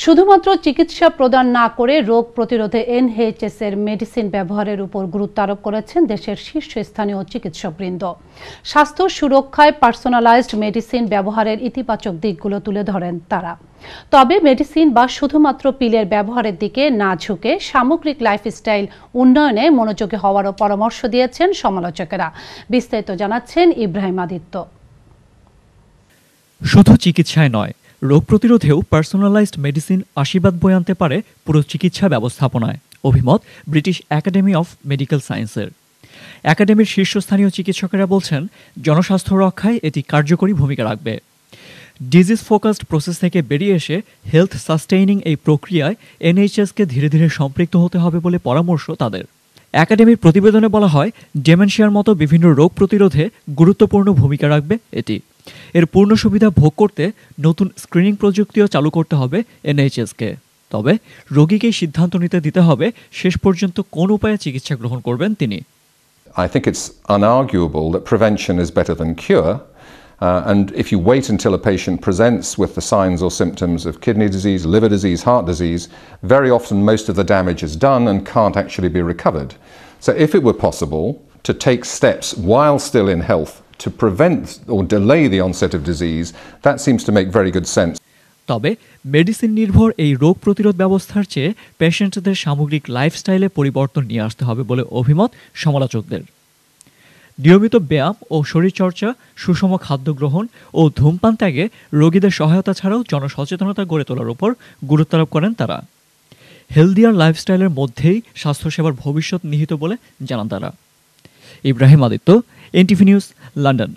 শুধুমাত্র চিকিৎসা প্রদান না করে রোগ প্রতিরোধে এনএইচএস এর মেডিসিন ব্যবহারের উপর গুরুত্ব আরোপ করেছেন দেশের শীর্ষস্থানীয় চিকিৎসকবৃন্দ। স্বাস্থ্য সুরক্ষায় পার্সোনালাইজড মেডিসিন ব্যবহারের ইতিবাচক দিকগুলো তুলে ধরেন তারা। তবে মেডিসিন বা শুধুমাত্র পিলের ব্যবহারের দিকে না ঝুঁকে সামগ্রিক লাইফস্টাইল উন্নয়নে মনোযোগী হওয়ারও পরামর্শ দিয়েছেন সমালোচকেরা। বিস্তারিত জানাচ্ছেন ইব্রাহিম আদিত্য। শুধু চিকিৎসায় নয়, রোগ প্রতিরোধেও পার্সোনালাইজড মেডিসিন আশীর্বাদ বয়ে আনতে পারে পুরো চিকিৎসা ব্যবস্থাপনায়, অভিমত ব্রিটিশ একাডেমি অফ মেডিকেল সায়েন্সের। একাডেমির শীর্ষস্থানীয় চিকিৎসকেরা বলছেন, জনস্বাস্থ্য রক্ষায় এটি কার্যকরী ভূমিকা রাখবে। ডিজিজ ফোকাসড প্রসেস থেকে বেরিয়ে এসে হেলথ সাস্টেইনিং এই প্রক্রিয়ায় এনএইচএসকে ধীরে ধীরে সম্পৃক্ত হতে হবে বলে পরামর্শ তাদের। একাডেমির প্রতিবেদনে বলা হয়, ডেমেনশিয়ার মতো বিভিন্ন রোগ প্রতিরোধে গুরুত্বপূর্ণ ভূমিকা রাখবে এটি। এর পূর্ণ সুবিধা ভোগ করতে নতুন স্ক্রিনিং প্রযুক্তিও চালু করতে হবে এনএইচএসকে। তবে রোগীকেই সিদ্ধান্ত নিতে দিতে হবে শেষ পর্যন্ত কোন উপায়ে চিকিৎসা গ্রহণ করবেন তিনি। I think it's unarguable that prevention is better than cure. And if you wait until a patient presents with the signs or symptoms of kidney disease, liver disease, heart disease, very often most of the damage is done and can't actually be recovered. So if it were possible to take steps while still in health to prevent or delay the onset of disease, that seems to make very good sense. তবে medicine নির্ভর এই রোগ প্রতিরোধ ব্যবস্থার চেয়ে পেশেন্টদের সামগ্রিক লাইফস্টাইলে পরিবর্তন নিয়ে আসতে হবে বলে অভিমত সমালোচকদের। নিয়মিত ব্যায়াম ও শরীরচর্চা, সুষম খাদ্য গ্রহণ ও ধূমপান ত্যাগে রোগীদের সহায়তা ছাড়াও জনসচেতনতা গড়ে তোলার উপর গুরুত্ব আরোপ করেন তারা। হেলদিয়ার লাইফস্টাইলের মধ্যেই স্বাস্থ্যসেবার ভবিষ্যৎ নিহিত বলে জানান তারা। Ibrahim Aditya, NTV news, London.